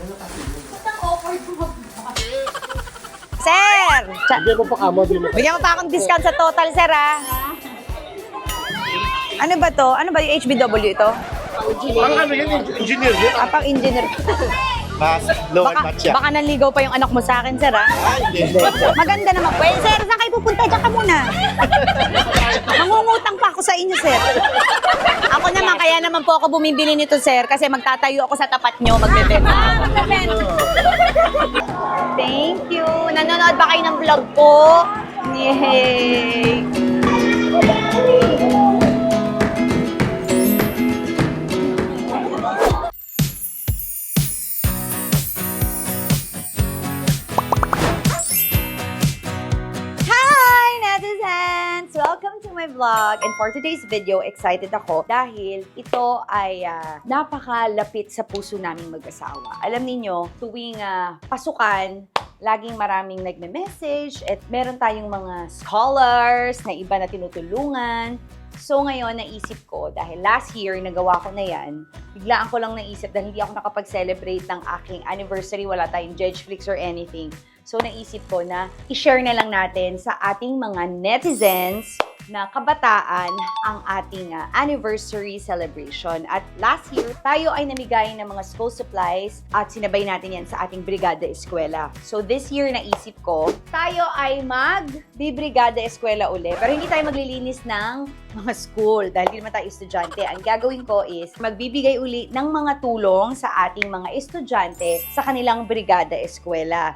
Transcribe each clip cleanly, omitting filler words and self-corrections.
Ba't ang awkward mo? Sir! Bigyan mo pa kamo, Bigyan mo pa akong discount sa total, sir, ah. Ano ba to? Ano ba yung HBW ito? Ang ano yun, engineer yun. Ah, pang engineer. Mas, low and match yan. Baka nanligaw pa yung anak mo sa akin, sir, ah. Hindi. Maganda naman. Well, sir, saan kayo pupunta? Diyan ka muna. Mangungutang pa ako sa inyo, sir. Ako naman, kaya naman po ako bumibili nito, sir, kasi magtatayo ako sa tapat nyo, magbebenta. Thank you. Nanonood ba kayo ng vlog ko? Yay! Hi, netizens! Welcome to my vlog. And for today's video, excited ako dahil ito ay napakalapit sa puso naming mag-asawa. Alam niyo, tuwing pasukan, laging maraming nagme-message at meron tayong mga scholars na iba na tinutulungan. So ngayon, naisip ko, dahil last year, nagawa ko na yan, biglaan ko lang naisip dahil hindi ako nakapag-celebrate ng aking anniversary, wala tayong Judgeflix or anything. So naisip ko na i-share na lang natin sa ating mga netizens na kabataan ang ating anniversary celebration. At last year, tayo ay namigay ng mga school supplies at sinabay natin yan sa ating Brigada Eskwela. So this year, naisip ko, tayo ay mag-Brigada Eskwela uli. Pero hindi tayo maglilinis ng mga school dahil hindi naman tayo estudyante. Ang gagawin ko is magbibigay uli ng mga tulong sa ating mga estudyante sa kanilang Brigada Eskwela.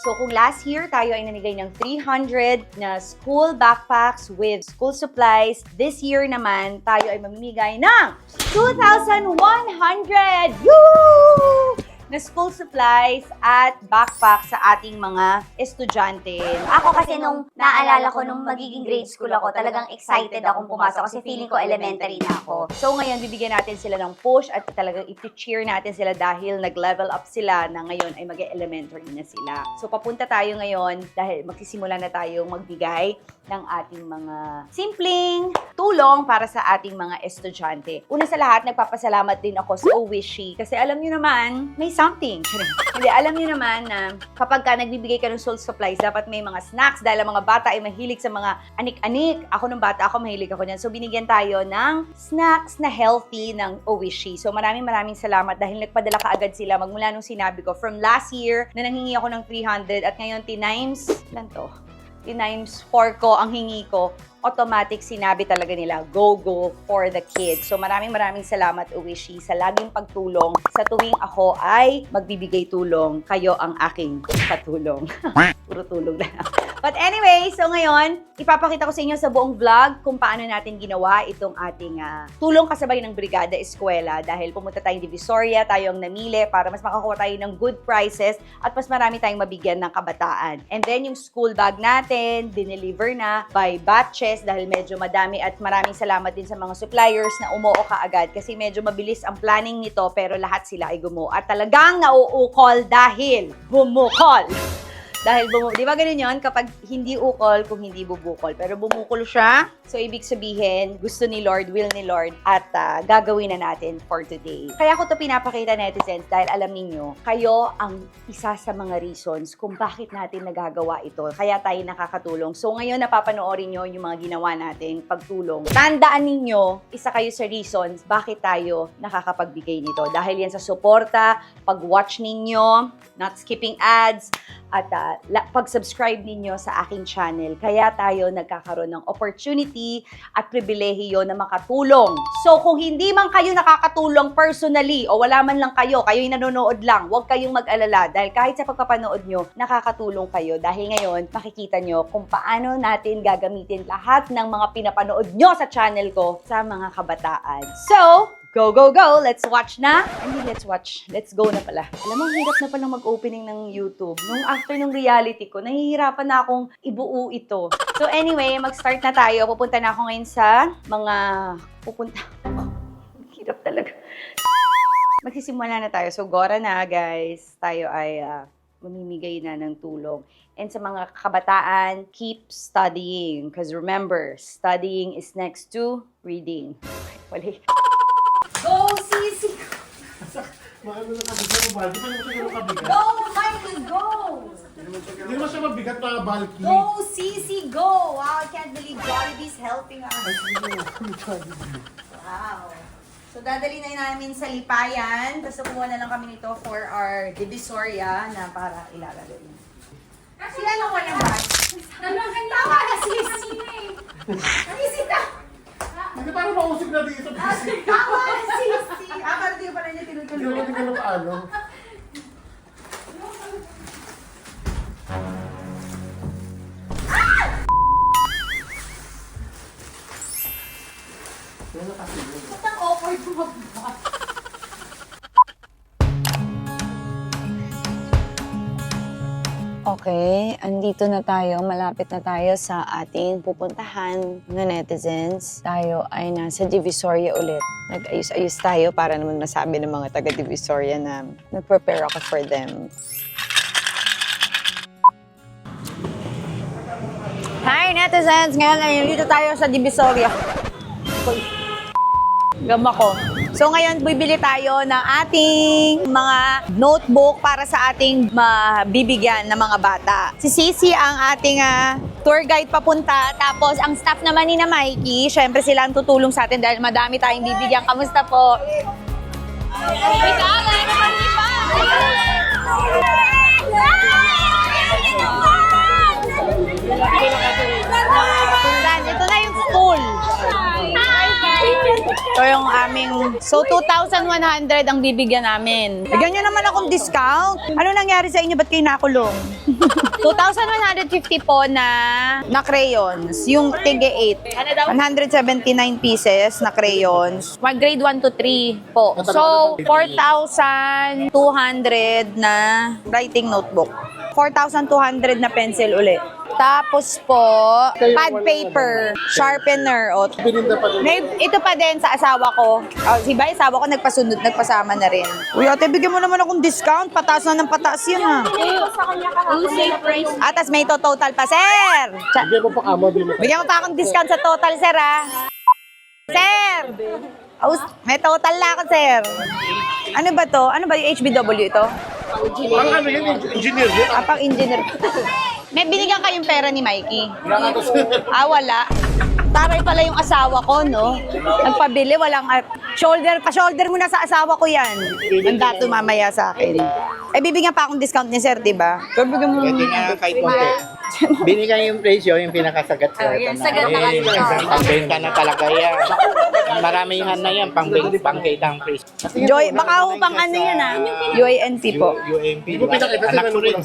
So kung last year tayo ay namigay ng 300 na school backpacks with school supplies, this year naman tayo ay mamimigay ng 2,100! Woo! Na school supplies at backpack sa ating mga estudyante. Ako kasi nung naalala ko nung magiging grade school ako, talagang excited akong pumasok kasi feeling ko elementary na ako. So ngayon, bibigyan natin sila ng push at talagang i-cheer natin sila dahil nag-level up sila na ngayon ay mag-elementary na sila. So papunta tayo ngayon dahil magsisimula na tayong magbigay ng ating mga simpleng tulong para sa ating mga estudyante. Una sa lahat, nagpapasalamat din ako sa Owishi kasi alam niyo naman, may something. Hindi, alam niyo naman na kapag ka nagbibigay ka ng school supplies, dapat may mga snacks dahil ang mga bata ay mahilig sa mga anik-anik. Ako nung bata ako, mahilig ako niyan. So binigyan tayo ng snacks na healthy ng Owishi. So maraming salamat dahil nagpadala kaagad sila magmula nung sinabi ko from last year na nanghingi ako ng 300 at ngayon times, ilan to? Times 4 ko ang hingi ko, automatic sinabi talaga nila, go for the kids. So maraming salamat, Uwishi, sa laging pagtulong. Sa tuwing ako ay magbibigay tulong, kayo ang aking katulong. Puro tulong na lang. But anyway, so ngayon, ipapakita ko sa inyo sa buong vlog kung paano natin ginawa itong ating tulong kasabay ng Brigada Eskwela dahil pumunta tayong Divisoria, tayo ang namili para mas makakuha tayo ng good prices at mas marami tayong mabigyan ng kabataan. And then yung school bag natin, dineliver na by batches dahil medyo madami at maraming salamat din sa mga suppliers na umuo kaagad kasi medyo mabilis ang planning nito pero lahat sila ay gumuo at talagang nauukol dahil bumukol. Dahil di ba ganun yun? Kapag hindi ukol, kung hindi bubukol. Pero bumukol siya, so ibig sabihin, gusto ni Lord, will ni Lord, at gagawin na natin for today. Kaya ko to pinapakita, netizens, dahil alam niyo kayo ang isa sa mga reasons kung bakit natin nagagawa ito. Kaya tayo nakakatulong. So ngayon, napapanoorin nyo yung mga ginawa nating pagtulong. Tandaan ninyo, isa kayo sa reasons bakit tayo nakakapagbigay nito. Dahil yan sa suporta, pag-watch ninyo, not skipping ads, at pag-subscribe ninyo sa aking channel. Kaya tayo nagkakaroon ng opportunity at pribilehiyo na makatulong. So kung hindi man kayo nakakatulong personally o wala man lang kayo yung nanonood lang, huwag kayong mag-alala dahil kahit sa pagpapanood nyo, nakakatulong kayo. Dahil ngayon, makikita nyo kung paano natin gagamitin lahat ng mga pinapanood nyo sa channel ko sa mga kabataan. So, go! Let's watch na. Let's go na pala. Alam mo, hirap na palang mag-opening ng YouTube. Nung after ng reality ko, nahihirapan na akong ibuo ito. So anyway, mag-start na tayo. Pupunta na ako ngayon sa mga... Hirap talaga. Magsisimula na tayo. So, gora na, guys. Tayo ay mamimigay na ng tulong. And sa mga kabataan, keep studying. Because remember, studying is next to reading. Wali. Go, Sisi! Maano na kabigat mo, Baldi? Paano mo siya ganun kabigat? Go, Mikey, go! Hindi naman siya mabigat na bulky. Go, Sisi, go! Wow, I can't believe Jollibee's helping us. Wow. So, dadali na namin sa Lipayan. Tapos, kukuha na lang kami nito for our Divisoria na para ilalagay. Sila ano ko yung bag? Tama na, Sisi! Sisi, Hindi parang mausig na dito. tama na, Sisi! Para di ko pala niya Hindi tinutuloy. naman ganun ano. Ba't ang awkward bumaba? Okay, andito na tayo. Malapit na tayo sa ating pupuntahan na netizens. Tayo ay nasa Divisoria ulit. Nag-ayos-ayos tayo para naman masabi ng mga taga-Divisoria na nag-prepare ako for them. Hi, netizens! Ngayon ay dito tayo sa Divisoria. Gama ko. So ngayon, bibili tayo ng ating mga notebook para sa ating mabibigyan ng mga bata. Si Sisi ang ating tour guide papunta. Tapos ang staff naman ni na Mikey, syempre sila ang tutulong sa atin dahil madami tayong bibigyan. Kamusta po? Ito na yung school. Ito yung aming... So, 2,100 ang bibigyan namin. Bigyan nyo naman akong discount. Ano nangyari sa inyo? Ba't kayo nakulong? 2,150 po na crayons. Yung tige 8. 179 pieces na crayons. Grade 1 to 3 po. So, 4,200 na writing notebook. 4,200 na pencil uli. Tapos po, pad paper, sharpener. O, Pininda pa din. ito pa din sa asawa ko. Si Bay, asawa ko nagpasunod, nagpasama na rin. Uy, ate, bigyan mo naman akong discount. Pataas na ng pataas yun, ha? Atas may total pa, sir! Hindi mo pa kamo. Bigyan mo pa akong discount sa total, sir, ha? Sir! May total na ako, sir. Ano ba to? Ano ba yung HBW ito? Ang ano yun, engineer yun. Pang engineer. May binigyan kayong pera ni Mikey? Wala. Taray pala yung asawa ko, no? Nagpabili, walang... pa-shoulder mo na sa asawa ko yan. Handa to mamaya sa akin. Bibigyan pa akong discount ni sir, di ba? Bibigyan mo... Pwede nga kahit konti. Binigay yung presyo, yung pinakasagat sa sagat na kasi. Pangbenta na talaga yan. Maramihan na yan, pangbenta ang presyo. Joy, baka ho pang ano yan, ha? UANP po. UMP, Hindi ko pinakita anak ko rin.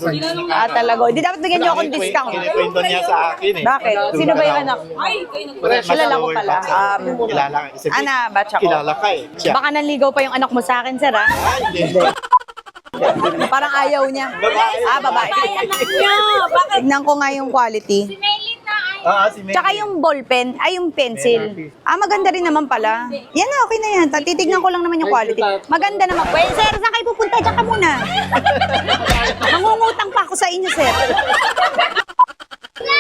Talaga. Di dapat bigyan niyo akong discount. Kinikwento niya sa akin eh. Bakit? Sino ba yung anak? Kilala ko pala. Kilala ka. Ana, batch ako. Kilala ka eh. Siya. Baka nanligaw pa yung anak mo sa akin, sir, ha? Ay, hindi. Parang ayaw niya. Babae. Tignan ko nga yung quality. Si Mary. Tsaka yung ballpen, ay yung pencil. Maganda rin naman pala. Yan na, okay na yan. Titignan ko lang naman yung quality. Maganda naman. Well, sir, saan kayo pupunta? Diyan ka muna. Mangungutang pa ako sa inyo, sir.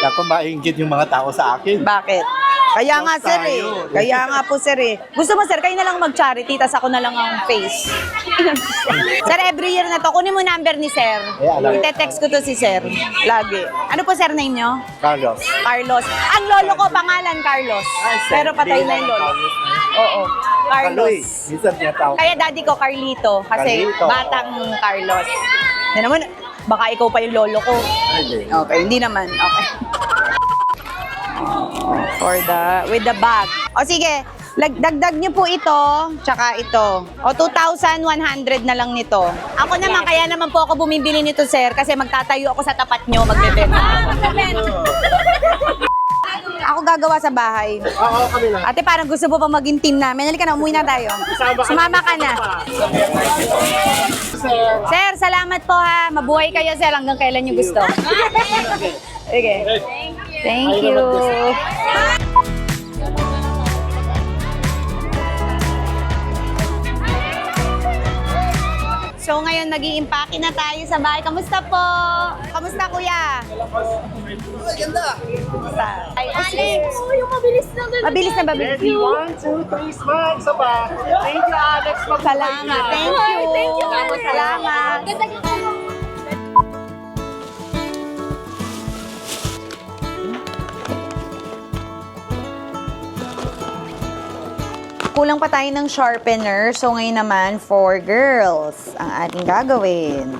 Ako maingit yung mga tao sa akin. Bakit? Kaya nga, sir, eh. Kaya nga po, sir, eh. Gusto mo, sir, kayo na lang mag-charity, tas ako na lang ang face. Sir, every year na to, kunin mo number ni sir. alam. Ite-text ko to si sir. Lagi. Ano po, sir, name nyo? Carlos. Carlos. Ang lolo ko, pangalan Carlos. Pero patay na yung lolo. Oo. Kaloy. Carlos. Minsan niya tao. Kaya daddy ko, Carlito. Kasi Carlito. batang Carlos. Yan naman, baka ikaw pa yung lolo ko. Hindi. Okay, hindi naman. Okay. With the bag. O sige, dagdag nyo po ito, tsaka ito. O 2,100 na lang nito. Ako naman, kaya naman po ako bumibili nito, sir, kasi magtatayo ako sa tapat nyo, magbebenta. Ako gagawa sa bahay. Oo, kami na. Ate, parang gusto mo pa maging team namin. Halika na, umuwi na tayo. Sumama ka na. Sir, salamat po ha. Mabuhay kayo, sir, hanggang kailan nyo gusto. Okay. Thank you. So ngayon nag-i-impake na tayo sa bahay. Kamusta po? Kamusta kuya? Ganda. Kamusta? Alex, yung mabilis lang. Mabilis na mabilis. Ready? 1, 2, 3, smile. Isa pa. Thank you, Alex. Salamat. Thank you. Thank you, Salamat. Kulang pa tayo ng sharpener. So ngayon naman, for girls, ang ating gagawin.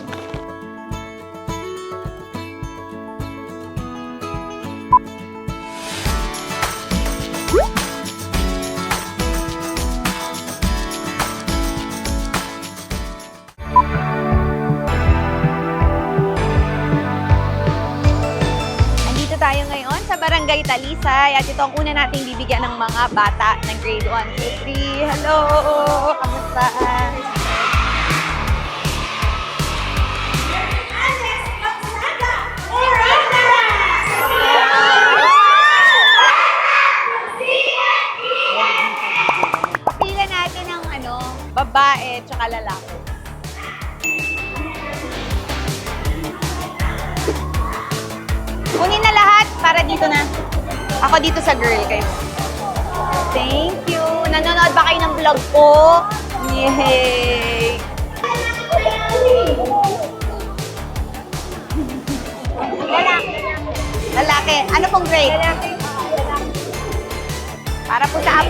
Andito tayo ngayon sa Barangay Talisay at ito ang una nating bibigyan ng mga bata ng grade 1 to 3. Hello! Kamusta? Pila natin ang babae tsaka lalaki. Kunin na lahat para dito na. Ako dito sa girl kayo. Thank you. Nanonood ba kayo ng vlog ko? Yay! Lalaki. Lalaki. Ano pong grade? Para po sa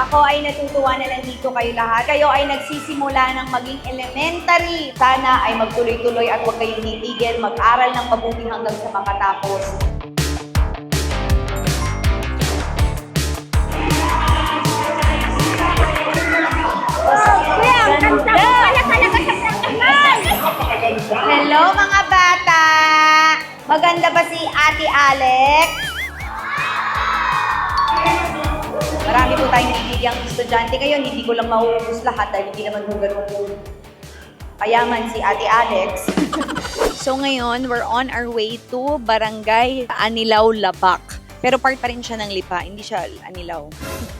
ako ay natutuwa na nandito kayo lahat. Kayo ay nagsisimula ng maging elementary. Sana ay magtuloy-tuloy at huwag kayong titigil. Mag-aral ng mabuti hanggang sa makatapos. Kuya, ang ganda mo pala talaga sa practical! Hello mga bata! Maganda ba si Ate Alex? Marami po tayong bibigyang estudyante ngayon. Hindi ko lang mauubos lahat dahil hindi naman po ganun kayaman si Ate Alex. So ngayon, we're on our way to Barangay Anilaw, Labak. Pero part pa rin siya ng Lipa, hindi siya Anilaw.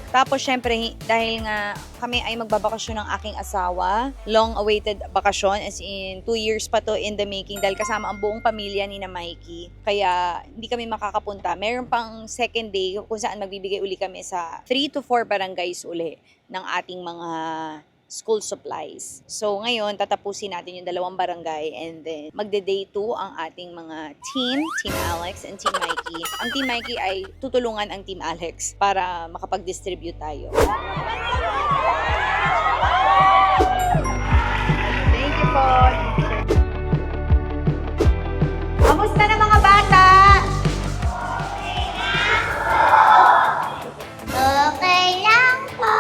Tapos syempre, dahil nga kami ay magbabakasyon ng aking asawa, long-awaited bakasyon, as in 2 years pa to in the making dahil kasama ang buong pamilya ni na Mikey. Kaya hindi kami makakapunta. Meron pang second day kung saan magbibigay uli kami sa 3 to 4 barangays uli ng ating mga school supplies. So ngayon, tatapusin natin yung 2 barangay and then magde-day 2 ang ating mga team, Team Alex and Team Mikey. Ang Team Mikey ay tutulungan ang Team Alex para makapag-distribute tayo. Thank you po. Kamusta na mga bata? Okay lang po.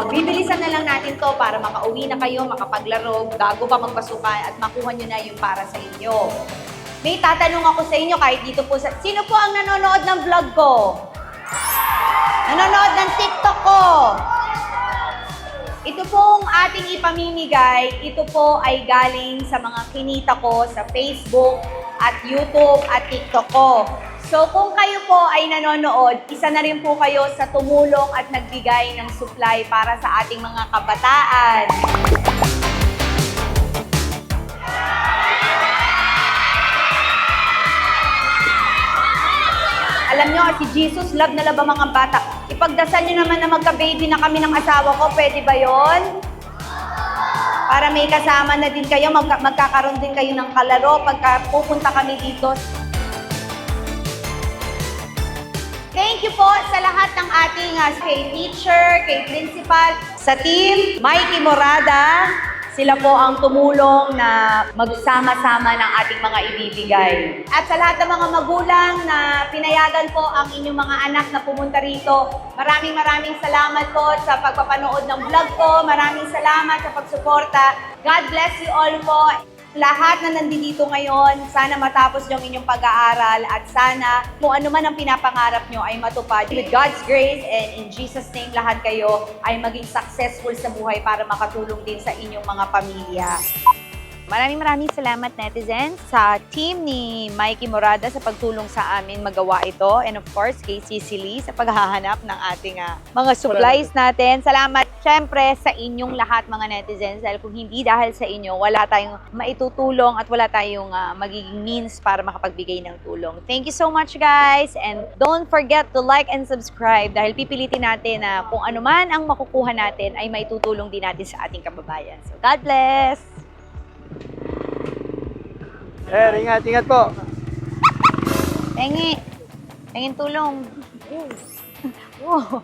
Bibilisan na lang natin to para makauwi na kayo, makapaglaro, bago pa magpasukan at makuha nyo na yung para sa inyo. May tatanong ako sa inyo kahit dito po sa... Sino po ang nanonood ng vlog ko? Nanonood ng TikTok ko? Ito pong ating ipamimigay, ito po ay galing sa mga kinita ko sa Facebook at YouTube at TikTok ko. So kung kayo po ay nanonood, isa na rin po kayo sa tumulong at nagbigay ng supply para sa ating mga kabataan. Alam nyo, si Jesus, love na love ang mga bata. Ipagdasal nyo naman na magka-baby na kami ng asawa ko, pwede ba yon? Para may kasama na din kayo, magkakaroon din kayo ng kalaro pagka pupunta kami dito. Thank you po sa lahat ng ating kay teacher, kay principal, sa team, Mikey Morada. Sila po ang tumulong na magsama-sama ng ating mga ibibigay. At sa lahat ng mga magulang na pinayagan po ang inyong mga anak na pumunta rito, maraming salamat po sa pagpapanood ng vlog ko. Maraming salamat sa pagsuporta. God bless you all po. Lahat na nandito ngayon, sana matapos yung inyong pag-aaral at sana kung ano man ang pinapangarap nyo ay matupad. With God's grace and in Jesus' name, lahat kayo ay maging successful sa buhay para makatulong din sa inyong mga pamilya. Maraming salamat, netizens, sa team ni Mikey Morada sa pagtulong sa amin magawa ito. And of course, kay Cicely sa paghahanap ng ating mga supplies natin. Salamat, syempre, sa inyong lahat, mga netizens. Dahil kung hindi dahil sa inyo, wala tayong maitutulong at wala tayong magiging means para makapagbigay ng tulong. Thank you so much, guys. And don't forget to like and subscribe dahil pipilitin natin na kung ano man ang makukuha natin ay maitutulong din natin sa ating kababayan. So, God bless! Ingat po. Pengin tulong. Wow.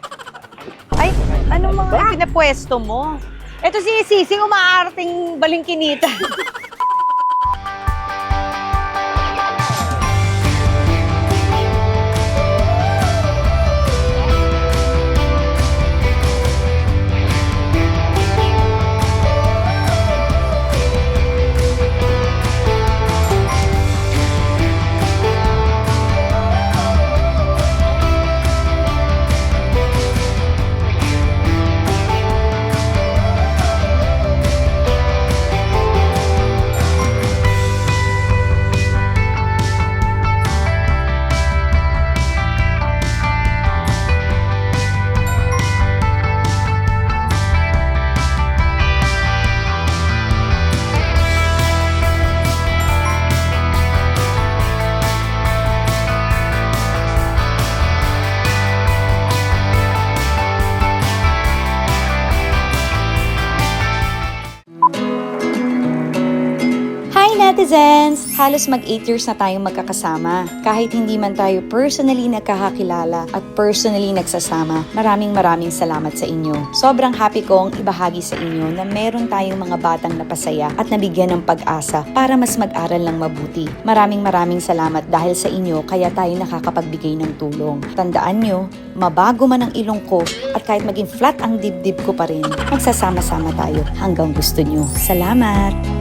Ay, ano mga pinapwesto mo? Ito si Sising umaarting balingkinita. Hi netizens! Halos mag 8 years na tayong magkakasama. Kahit hindi man tayo personally nagkakakilala at personally nagsasama, maraming salamat sa inyo. Sobrang happy kong ibahagi sa inyo na meron tayong mga batang napasaya at nabigyan ng pag-asa para mas mag-aral ng mabuti. Maraming salamat dahil sa inyo kaya tayo nakakapagbigay ng tulong. Tandaan nyo, mabago man ang ilong ko at kahit maging flat ang dibdib ko pa rin, magsasama-sama tayo hanggang gusto nyo. Salamat!